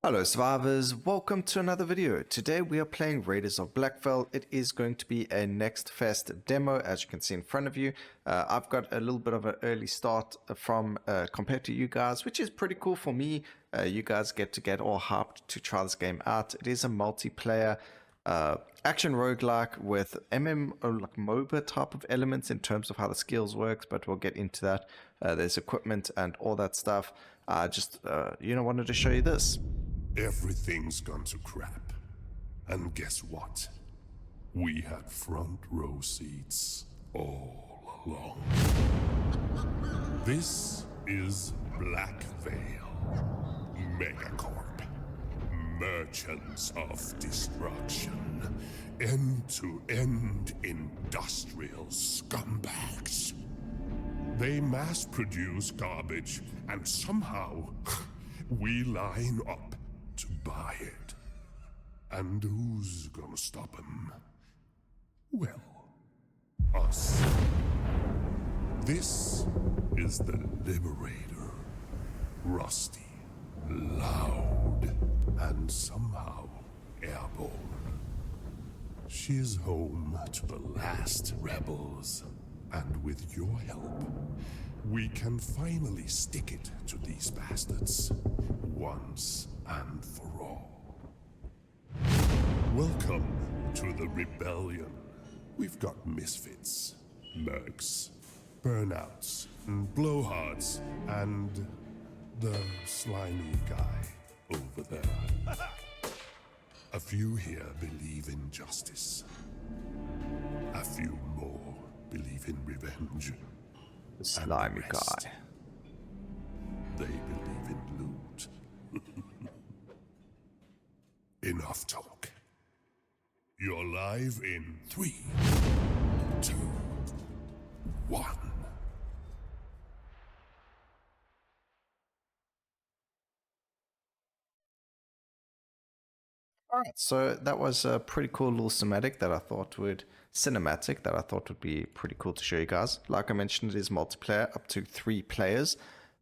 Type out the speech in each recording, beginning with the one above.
Hello survivors, welcome to another video. Today we are playing Raiders of Blackveil. It is going to be a Nextfest demo, as you can see in front of you. I've got a little bit of an early start from compared to you guys, which is pretty cool for me. You guys get all hyped to try this game out. It is a multiplayer action roguelike with like MOBA type of elements in terms of how the skills works, but we'll get into that. There's equipment and all that stuff. Wanted to show you this. Everything's gone to crap. And guess what? We had front row seats all along. This is Blackveil, Megacorp, merchants of destruction, end-to-end industrial scumbags. They mass-produce garbage, and somehow we line up to buy it. And who's gonna stop them? Well, us. This is the Liberator. Rusty, loud, and somehow airborne. She's home to the last rebels. And with your help, we can finally stick it to these bastards, once and for all. Welcome to the rebellion. We've got misfits, mercs, burnouts, and blowhards, and the slimy guy over there. A few here believe in justice. A few more believe in revenge. The slimy guy. They believe in loot. Enough talk. You're live in 3, 2, 1. Alright, so that was a pretty cool little cinematic that I thought would be pretty cool to show you guys. Like I mentioned, it is multiplayer up to 3 players,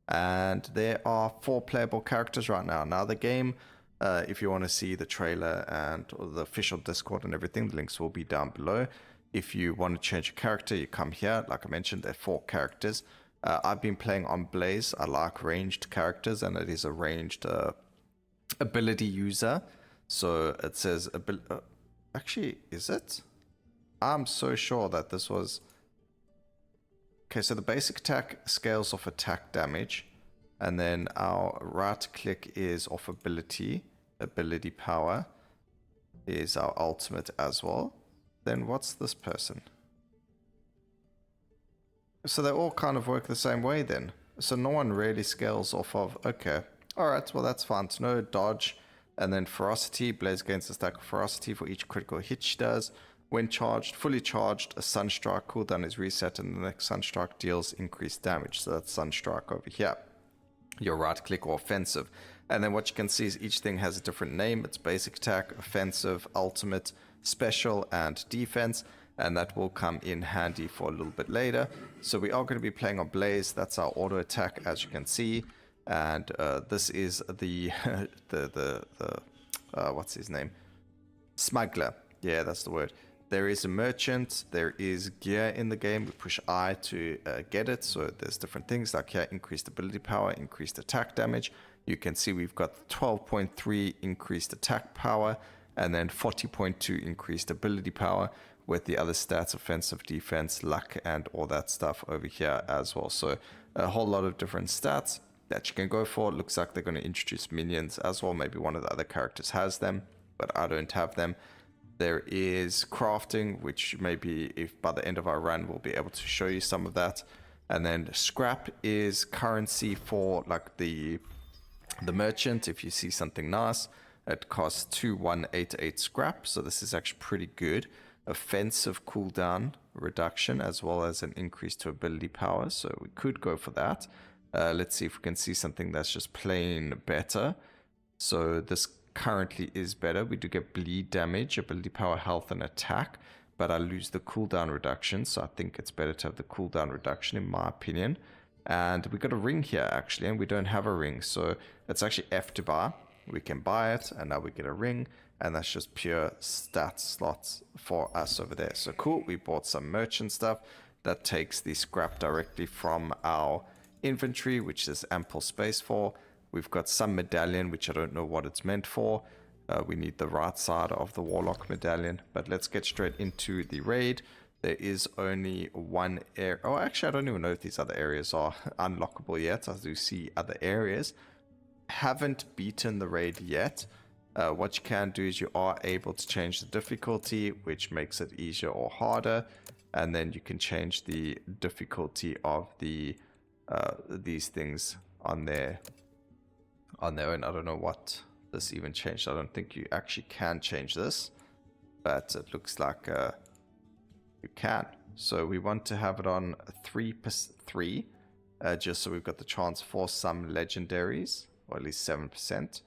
and there are 4 playable characters right now. Now the game, if you want to see the trailer and the official Discord and everything, the links will be down below. If you want to change a character, you come here. Like I mentioned, there are 4 characters. I've been playing on Playz. I like ranged characters, and it is a ranged ability user. So it says, actually, is it? I'm so sure that this was... Okay, so the basic attack scales off attack damage. And then our right click is off ability. Ability power is our ultimate as well. Then what's this person? So they all kind of work the same way then. So no one really scales off of... Okay, alright, well that's fine to know. Dodge. And then ferocity, Playz gains a stack of ferocity for each critical hit she does. When charged, fully charged, a sunstrike cooldown is reset and the next sunstrike deals increased damage. So that's sunstrike over here. Your right click or offensive. And then what you can see is each thing has a different name. It's basic attack, offensive, ultimate, special, and defense. And that will come in handy for a little bit later. So we are going to be playing on Playz. That's our auto attack, as you can see. And this is the what's his name? Smuggler. Yeah, that's the word. There is a merchant. There is gear in the game. We push I to get it. So there's different things like here, increased ability power, increased attack damage. You can see we've got 12.3 increased attack power and then 40.2 increased ability power with the other stats, offensive, defense, luck, and all that stuff over here as well. So a whole lot of different stats that you can go for. It looks like they're going to introduce minions as well. Maybe one of the other characters has them, but I don't have them. There is crafting, which maybe if by the end of our run, we'll be able to show you some of that. And then scrap is currency for like the merchant. If you see something nice, it costs 2188 scrap. So this is actually pretty good. Offensive cooldown reduction, as well as an increase to ability power. So we could go for that. Let's see if we can see something that's just plain better. So this currently is better. We do get bleed damage, ability power, health, and attack, but I lose the cooldown reduction. So I think it's better to have the cooldown reduction in my opinion. And we got a ring here actually, and we don't have a ring. So it's actually F to buy. We can buy it, and now we get a ring, and that's just pure stat slots for us over there. So cool, we bought some merchant stuff that takes the scrap directly from our inventory, which is ample space for. We've got some medallion, which I don't know what it's meant for. We need the right side of the warlock medallion, but let's get straight into the raid. There is only one area. Oh, actually, I don't even know if these other areas are unlockable yet. I do see other areas. Haven't beaten the raid yet. What you can do is you are able to change the difficulty, which makes it easier or harder. And then you can change the difficulty of the these things on their own. I don't know what this even changed. I don't think you actually can change this, but it looks like you can. So we want to have it on 3%, just so we've got the chance for some legendaries, or at least 7%.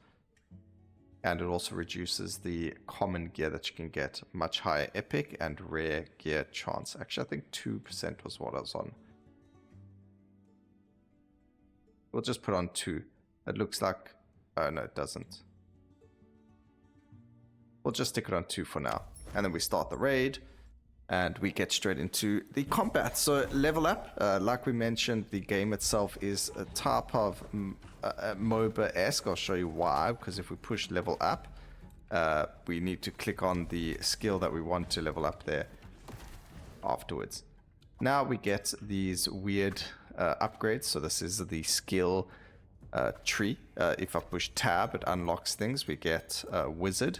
And it also reduces the common gear that you can get, much higher epic and rare gear chance. Actually, I think 2% was what I was on. We'll just put on 2. It looks like... Oh, no, it doesn't. We'll just stick it on 2 for now. And then we start the raid. And we get straight into the combat. So level up, like we mentioned, the game itself is a type of MOBA-esque. I'll show you why, because if we push level up, we need to click on the skill that we want to level up there afterwards. Now we get these weird upgrades. So this is the skill tree. If I push tab, it unlocks things. We get wizard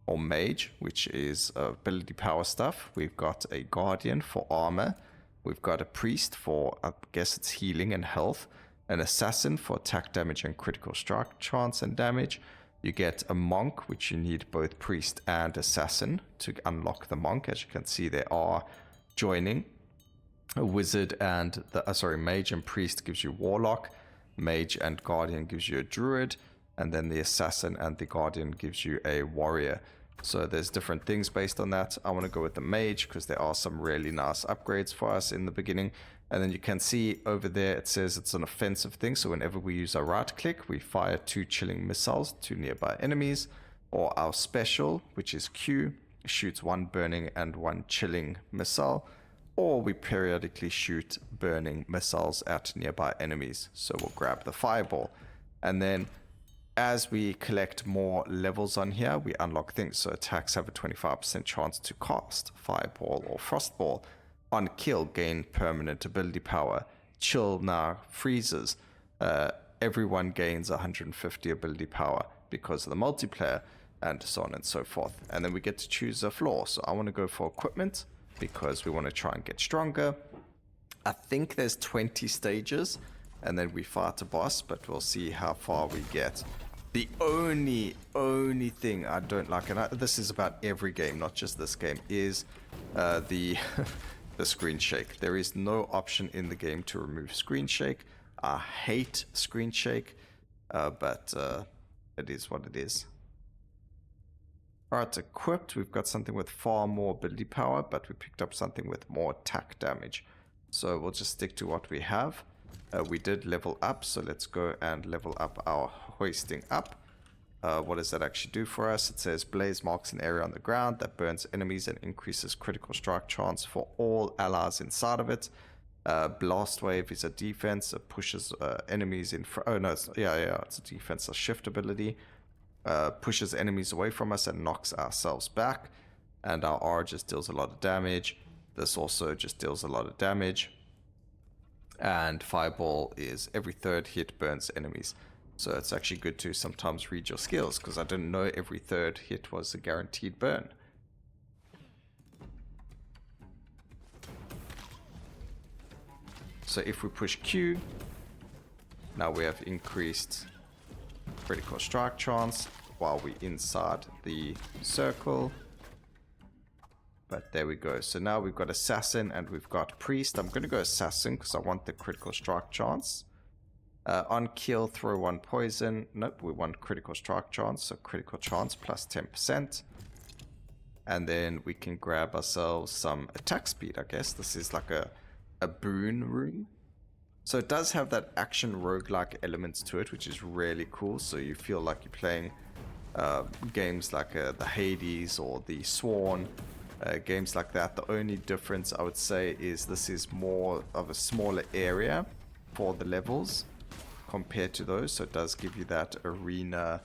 or mage, which is ability power stuff. We've got a guardian for armor. We've got a priest for, I guess it's healing and health. An assassin for attack damage and critical strike chance and damage. You get a monk, which you need both priest and assassin to unlock the monk. As you can see, they are joining. A wizard and mage and priest gives you warlock. Mage and guardian gives you a druid. And then the assassin and the guardian gives you a warrior. So there's different things based on that. I want to go with the mage because there are some really nice upgrades for us in the beginning. And then you can see over there it says it's an offensive thing. So whenever we use our right click, we fire 2 chilling missiles to nearby enemies. Or our special, which is Q, shoots 1 burning and 1 chilling missile. Or we periodically shoot burning missiles at nearby enemies. So we'll grab the fireball. And then as we collect more levels on here, we unlock things. So attacks have a 25% chance to cast Fireball or Frostball. On kill, gain permanent ability power. Chill now freezes. Everyone gains 150 ability power because of the multiplayer, and so on and so forth. And then we get to choose a floor. So I want to go for equipment because we want to try and get stronger. I think there's 20 stages, and then we fight a boss, but we'll see how far we get. The only thing I don't like, and this is about every game, not just this game, is the the screen shake. There is no option in the game to remove screen shake. I hate screen shake, but it is what it is. Alright, equipped, we've got something with far more ability power, but we picked up something with more attack damage. So we'll just stick to what we have. We did level up, so let's go and level up our hoisting up. What does that actually do for us? It says Blaze marks an area on the ground that burns enemies and increases critical strike chance for all allies inside of it. Blast wave is a defense. It pushes enemies in front. Oh no, it's a defense, a shift ability. Pushes enemies away from us and knocks ourselves back. And our R just deals a lot of damage. This also just deals a lot of damage. And Fireball is every 3rd hit burns enemies. So it's actually good to sometimes read your skills, because I didn't know every 3rd hit was a guaranteed burn. So if we push Q, now we have increased critical strike chance while we're inside the circle. But there we go. So now we've got Assassin and we've got Priest. I'm going to go Assassin because I want the critical strike chance. On kill, throw 1 poison. Nope, we want critical strike chance. So critical chance plus 10%. And then we can grab ourselves some attack speed, I guess. This is like a boon room. So it does have that action roguelike elements to it, which is really cool. So you feel like you're playing games like the Hades or the Sworn, games like that. The only difference I would say is this is more of a smaller area for the levels compared to those. So it does give you that arena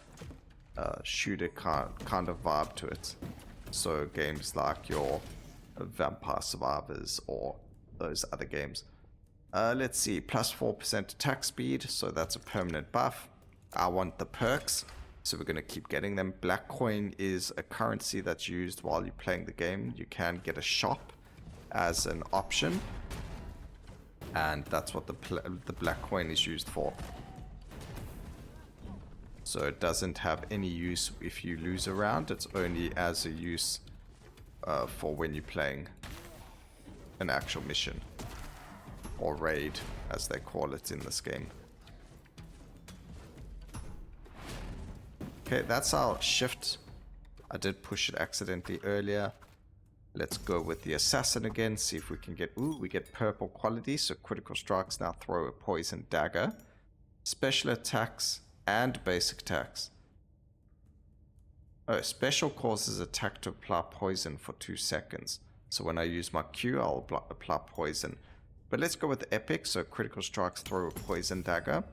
shooter kind of vibe to it. So games like your Vampire Survivors or those other games. Let's see, plus 4% attack speed, so that's a permanent buff. I want the perks, so we're going to keep getting them. Black coin is a currency that's used while you're playing the game. You can get a shop as an option, and that's what the black coin is used for. So it doesn't have any use if you lose a round. It's only as a use for when you're playing an actual mission. Or raid, as they call it in this game. Okay, that's our shift. I did push it accidentally earlier. Let's go with the assassin again, see if we can get... Ooh, we get purple quality, so critical strikes now throw a poison dagger. Special attacks and basic attacks. Oh, special causes attack to apply poison for 2 seconds. So when I use my Q, I'll apply poison. But let's go with epic, so critical strikes throw a poison dagger.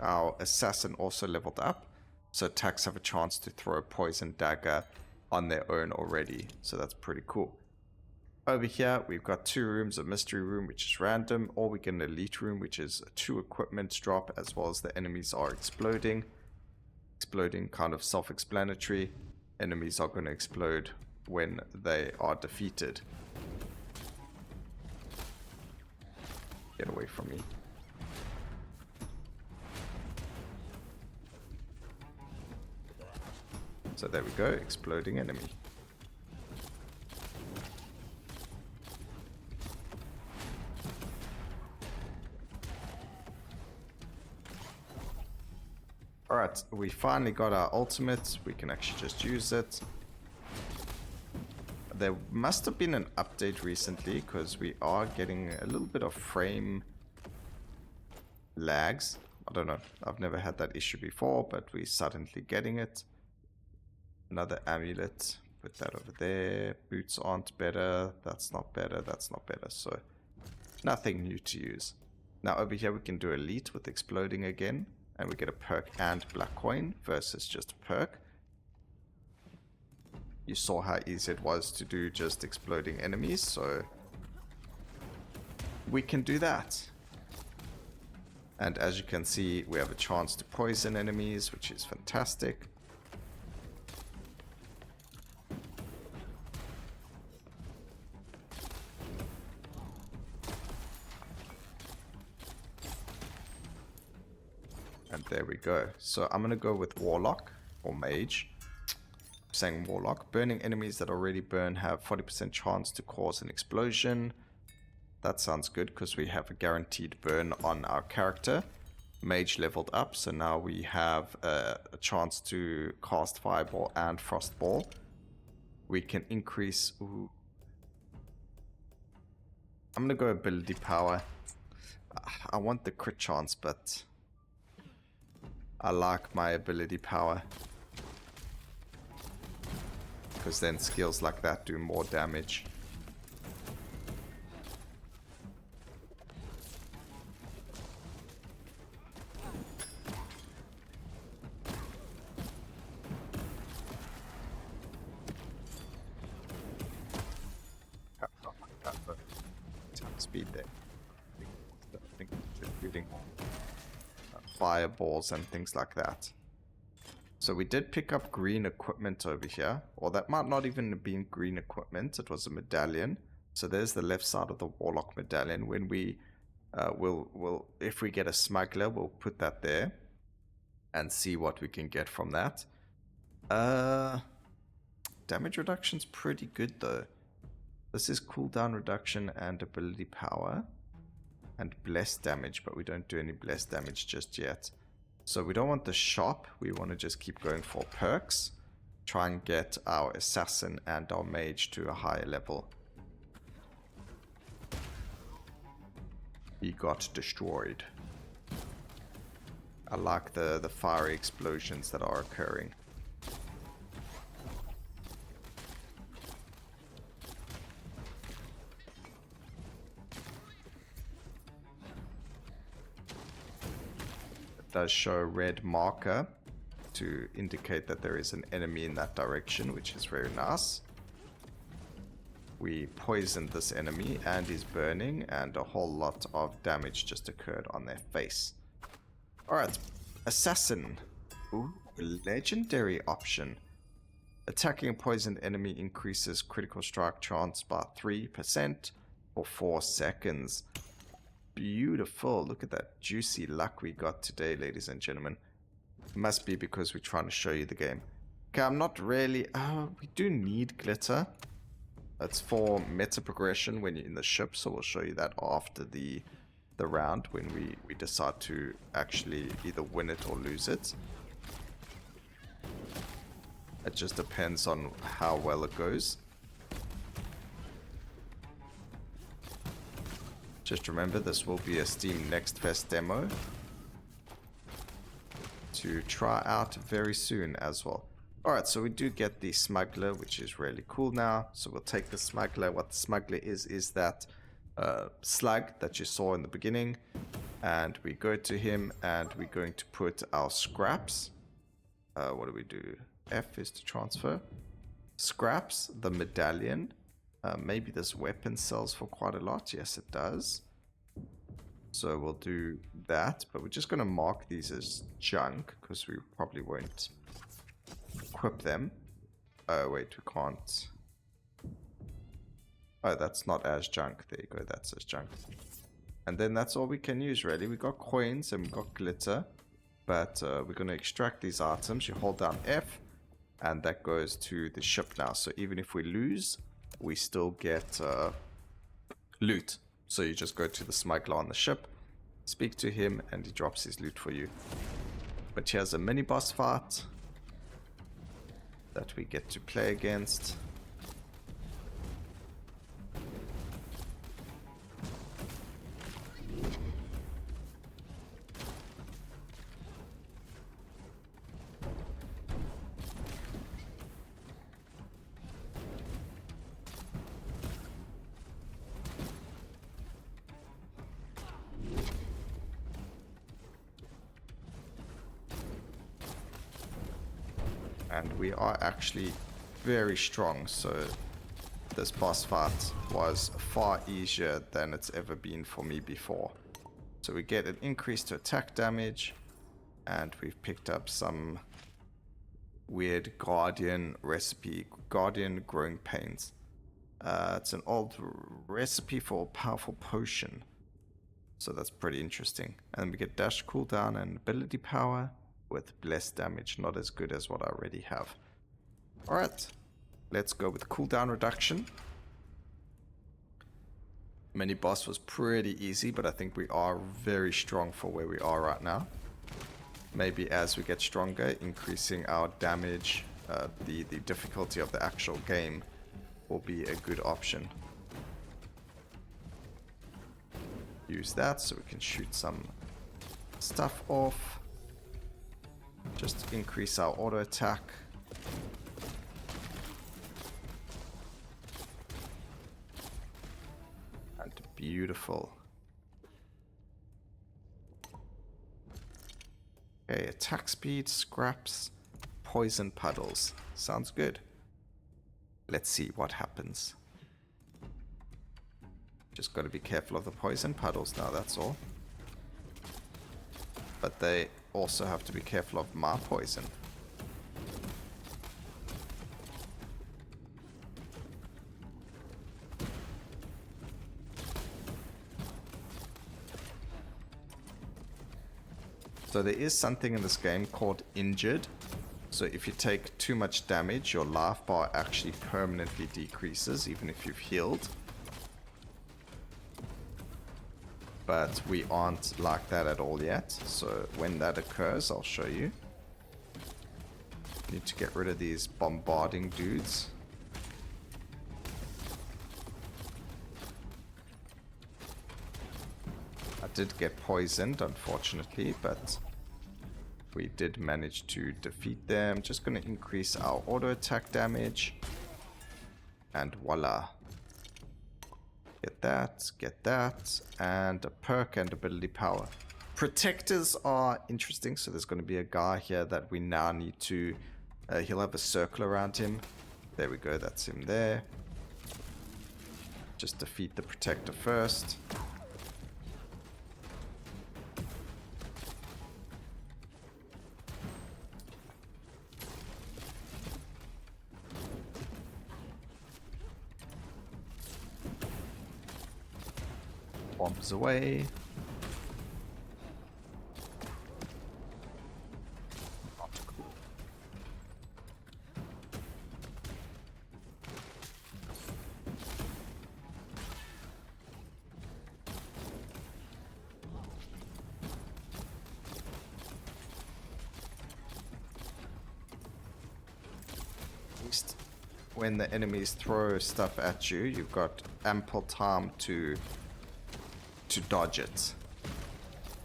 Our assassin also leveled up, so attacks have a chance to throw a poison dagger on their own already, so that's pretty cool. Over here, we've got 2 rooms, a mystery room, which is random, or we get an elite room, which is a 2 equipment drop, as well as the enemies are exploding. Exploding, kind of self-explanatory. Enemies are going to explode when they are defeated. Get away from me. So there we go, exploding enemy. Alright, we finally got our ultimate. We can actually just use it. There must have been an update recently, because we are getting a little bit of frame lags. I don't know, I've never had that issue before, but we're suddenly getting it. Another amulet, put that over there. Boots aren't better, that's not better, that's not better, so nothing new to use. Now over here we can do elite with exploding again, and we get a perk and black coin versus just a perk. You saw how easy it was to do just exploding enemies, so we can do that. And as you can see, we have a chance to poison enemies, which is fantastic. And there we go. So I'm going to go with Warlock or Mage. Saying Warlock. Burning enemies that already burn have 40% chance to cause an explosion. That sounds good because we have a guaranteed burn on our character. Mage leveled up, so now we have a chance to cast Fireball and Frostball. We can increase... Ooh. I'm going to go ability power. I want the crit chance, but I like my ability power. Because then skills like that do more damage. Speed there. I think shooting fireballs and things like that. So we did pick up green equipment over here, or that might not even have been green equipment, it was a medallion. So there's the left side of the Warlock medallion. When we if we get a Smuggler, we'll put that there and see what we can get from that. Damage reduction's pretty good though. This is cooldown reduction and ability power and blessed damage, but we don't do any blessed damage just yet. So we don't want the shop, we want to just keep going for perks. Try and get our assassin and our mage to a higher level. He got destroyed. I like the fiery explosions that are occurring. It does show a red marker to indicate that there is an enemy in that direction, which is very nice. We poisoned this enemy and he's burning, and a whole lot of damage just occurred on their face. Alright, Assassin. Ooh, legendary option. Attacking a poisoned enemy increases critical strike chance by 3% for 4 seconds. Beautiful. Look at that juicy luck we got today, ladies and gentlemen. Must be because we're trying to show you the game. Okay, I'm not really... we do need glitter. It's for meta progression when you're in the ship, so we'll show you that after the round when we decide to actually either win it or lose it. It just depends on how well it goes. Just remember, this will be a Steam Nextfest demo to try out very soon as well. Alright, so we do get the Smuggler, which is really cool now. So we'll take the Smuggler. What the Smuggler is that slug that you saw in the beginning. And we go to him and we're going to put our scraps. What do we do? F is to transfer. Scraps, the medallion. Maybe this weapon sells for quite a lot. Yes, it does. So we'll do that. But we're just going to mark these as junk because we probably won't equip them. Oh, wait, we can't. Oh, that's not as junk. There you go, that's as junk. And then that's all we can use, really. We got coins and we got glitter. But we're going to extract these items. You hold down F, and that goes to the ship now. So even if we lose, we still get loot. So you just go to the smuggler on the ship, speak to him, and he drops his loot for you. But here's a mini boss fight that we get to play against. And we are actually very strong, so this boss fight was far easier than it's ever been for me before. So we get an increase to attack damage, and we've picked up some weird Guardian recipe, Guardian Growing Pains. It's an old recipe for a powerful potion, so that's pretty interesting. And we get dash cooldown and ability power with less damage, not as good as what I already have. Alright, let's go with cooldown reduction. Mini boss was pretty easy, but I think we are very strong for where we are right now. Maybe as we get stronger, increasing our damage, the difficulty of the actual game will be a good option. Use that so we can shoot some stuff off. Just increase our auto attack. And beautiful. Okay, attack speed, scraps, poison puddles. Sounds good. Let's see what happens. Just got to be careful of the poison puddles now, that's all. But they also have to be careful of my poison. So there is something in this game called injured. So if you take too much damage, your life bar actually permanently decreases, even if you've healed. But we aren't like that at all yet. So when that occurs, I'll show you. Need to get rid of these bombarding dudes. I did get poisoned, unfortunately, but we did manage to defeat them. Just going to increase our auto attack damage. And voila. Get that, and a perk and ability power. Protectors are interesting, so there's going to be a guy here that we now need to... he'll have a circle around him. There we go, that's him there. Just defeat the protector first. Bombs away. When the enemies throw stuff at you, you've got ample time to dodge it.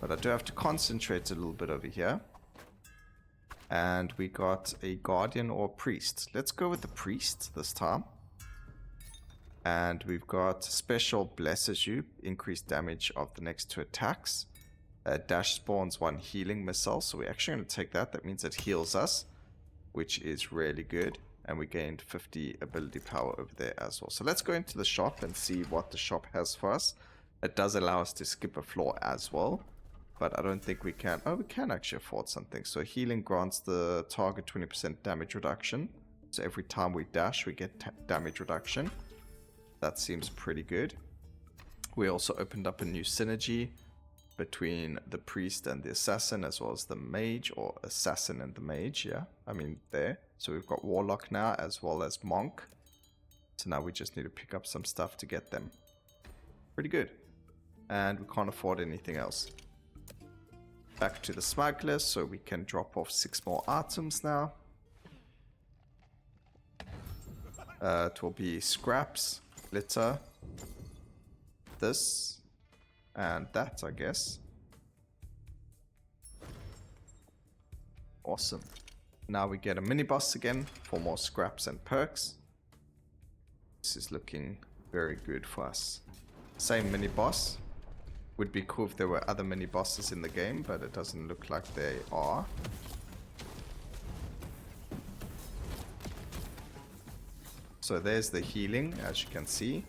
But I do have to concentrate a little bit over here. And we got a guardian or priest. Let's go with the priest this time. And we've got special blesses you, increased damage of the next 2 attacks. Dash spawns 1 healing missile, so we're actually going to take that. That means it heals us, which is really good. And we gained 50 ability power over there as well. So let's go into the shop and see what the shop has for us. It does allow us to skip a floor as well, but I don't think we can. Oh, we can actually afford something. So healing grants the target 20% damage reduction. So every time we dash, we get damage reduction. That seems pretty good. We also opened up a new synergy between the priest and the assassin, as well as the mage, or assassin and the mage, yeah. I mean, there. So we've got warlock now, as well as monk. So now we just need to pick up some stuff to get them. Pretty good. And we can't afford anything else. Back to the smuggler, so we can drop off 6 more items now. It will be scraps, litter, this, and that, I guess. Awesome. Now we get a mini boss again for more scraps and perks. This is looking very good for us. Same mini boss. Would be cool if there were other mini bosses in the game, but it doesn't look like they are. So there's the healing, as you can see.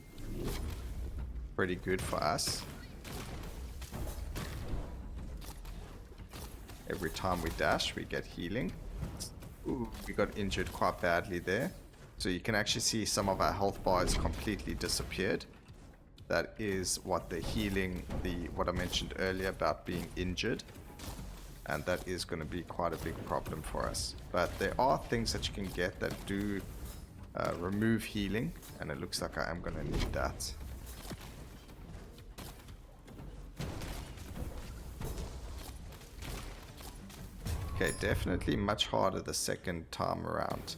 Pretty good for us. Every time we dash, we get healing. Ooh, we got injured quite badly there. So you can actually see some of our health bars completely disappeared. That is what the healing, what I mentioned earlier about being injured. And that is going to be quite a big problem for us. But there are things that you can get that do remove healing. And it looks like I am going to need that. Okay, definitely much harder the second time around.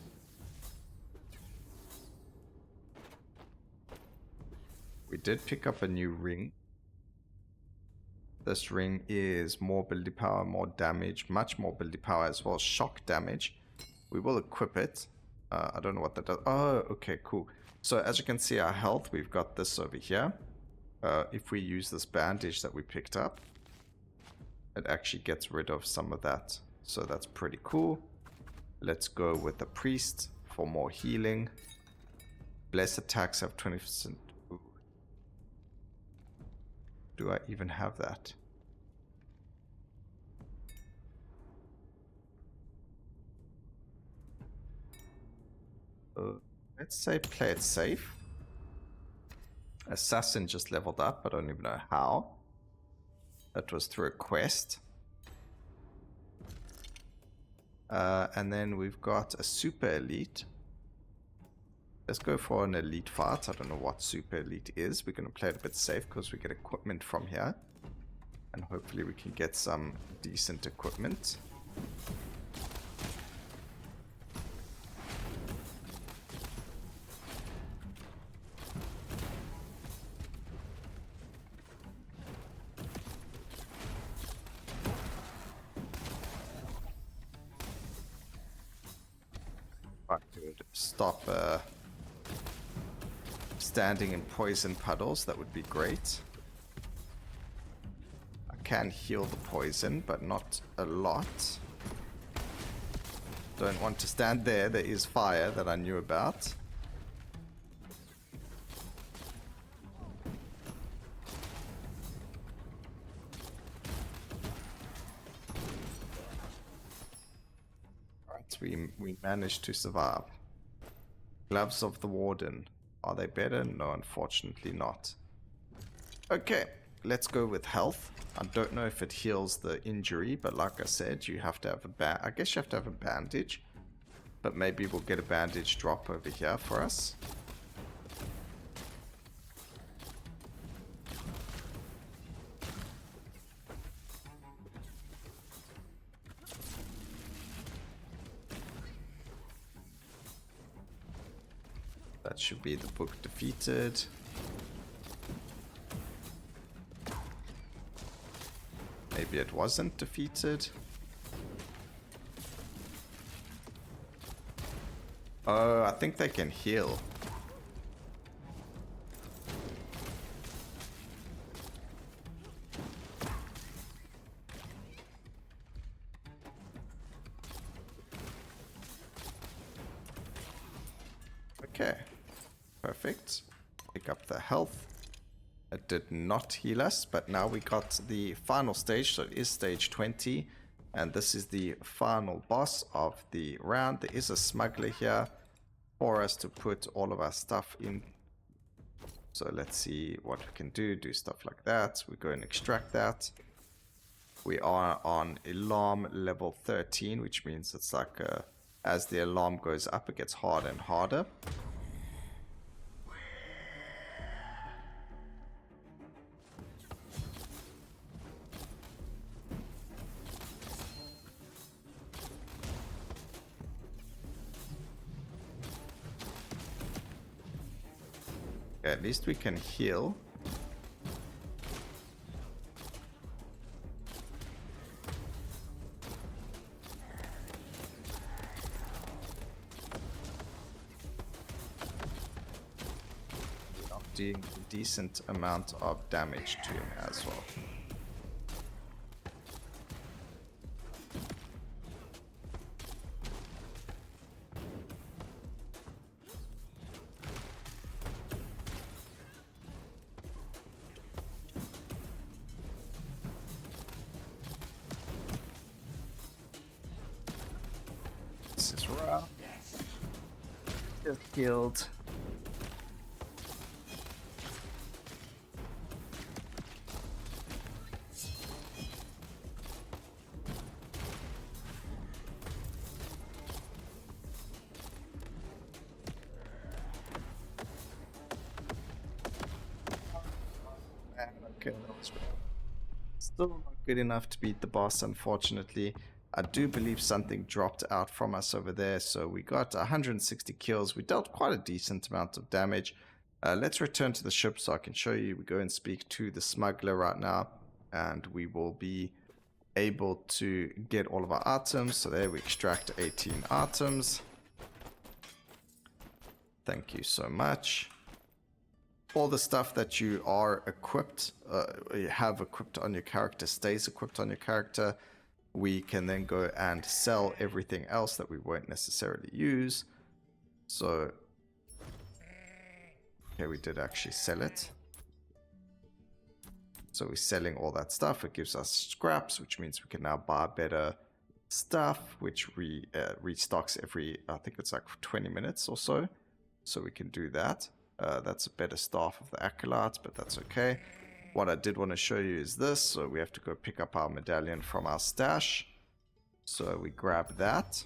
We did pick up a new ring. This ring is more ability power, more damage, much more ability power, as well as shock damage. We will equip it. I don't know what that does. Oh, okay, cool. So as you can see, our health, we've got this over here. If we use this bandage that we picked up, it actually gets rid of some of that. So that's pretty cool. Let's go with the priest for more healing. Blessed attacks have 20%. Do I even have that? Let's say play it safe. Assassin just leveled up. I don't even know how. That was through a quest. And then we've got a super elite. Let's go for an elite fight. I don't know what super elite is. We're going to play it a bit safe because we get equipment from here. And hopefully we can get some decent equipment. could stop standing in poison puddles, that would be great. I can heal the poison, but not a lot. Don't want to stand there. There is fire that I knew about. Right, we managed to survive. Gloves of the Warden. Are they better? No, unfortunately not. Okay, let's go with health. I don't know if it heals the injury, but like I said, you have to have I guess you have to have a bandage. But maybe we'll get a bandage drop over here for us. That should be the book defeated. Maybe it wasn't defeated. Oh, I think they can heal. Okay. Perfect. Pick up the health. It did not heal us, but now we got the final stage, so it is stage 20. And this is the final boss of the round. There is a smuggler here for us to put all of our stuff in. So let's see what we can do. Do stuff like that. We go and extract that. We are on alarm level 13, which means it's like as the alarm goes up, it gets harder and harder. At least we can heal. Doing a decent amount of damage to him as well. This is rough. Just killed. Okay, that was still not good enough to beat the boss, unfortunately. I do believe something dropped out from us over there, so we got 160 kills. We dealt quite a decent amount of damage. Let's return to the ship so I can show you. We go and speak to the smuggler right now, and we will be able to get all of our items. So there we extract 18 items. Thank you so much. All the stuff that you are equipped, you have equipped on your character stays equipped on your character. We can then go and sell everything else that we won't necessarily use. So, okay, we did actually sell it. So we're selling all that stuff. It gives us scraps, which means we can now buy better stuff, which restocks every, I think it's like 20 minutes or so. So we can do that. That's a better staff of the acolytes, but that's okay. What I did want to show you is this. So we have to go pick up our medallion from our stash. So we grab that.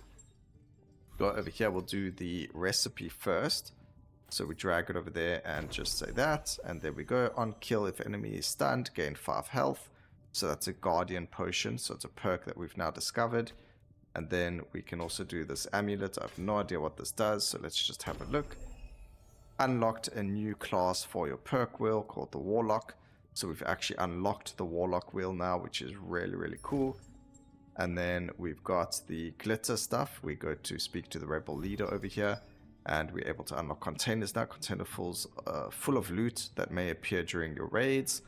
Go over here, we'll do the recipe first. So we drag it over there and just say that. And there we go. On kill, if enemy is stunned, gain 5 health. So that's a guardian potion. So it's a perk that we've now discovered. And then we can also do this amulet. I have no idea what this does. So let's just have a look. Unlocked a new class for your perk wheel called the Warlock. So we've actually unlocked the Warlock wheel now, which is really, really cool. And then we've got the glitter stuff. We go to speak to the rebel leader over here, and we're able to unlock containers now. Container full of loot that may appear during your raids.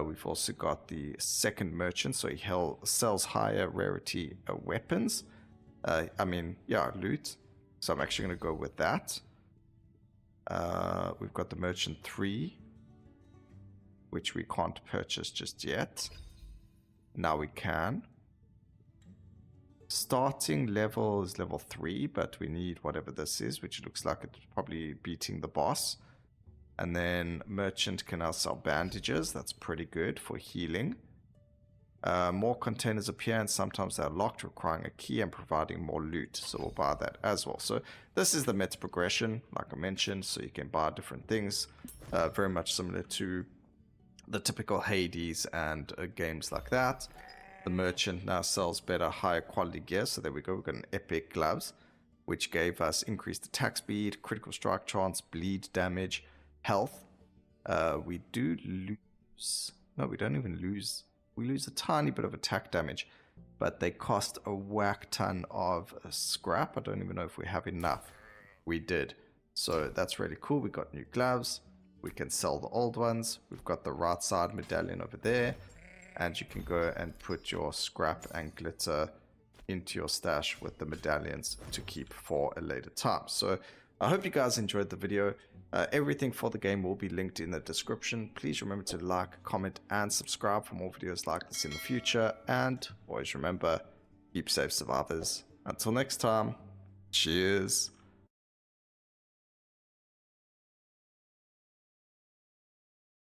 We've also got the second merchant, so he sells higher rarity weapons. Loot. So I'm actually going to go with that. We've got the merchant 3, which we can't purchase just yet. Now we can. Starting level is level 3, but we need whatever this is, which looks like it's probably beating the boss. And then merchant can now sell bandages. That's pretty good for healing. More containers appear, and sometimes they're locked, requiring a key and providing more loot. So we'll buy that as well. So this is the meta progression, like I mentioned. So you can buy different things, very much similar to the typical Hades and games like that. The merchant now sells better, higher quality gear. So there we go. We've got an epic gloves, which gave us increased attack speed, critical strike chance, bleed damage, health. We do lose. No, we don't even lose. We lose a tiny bit of attack damage, but they cost a whack ton of scrap. I don't even know if we have enough. We did. So that's really cool. We got new gloves. We can sell the old ones. We've got the right side medallion over there. And you can go and put your scrap and glitter into your stash with the medallions to keep for a later time. So I hope you guys enjoyed the video. Everything for the game will be linked in the description. Please remember to like, comment, and subscribe for more videos like this in the future. And always remember, keep safe, survivors. Until next time, cheers.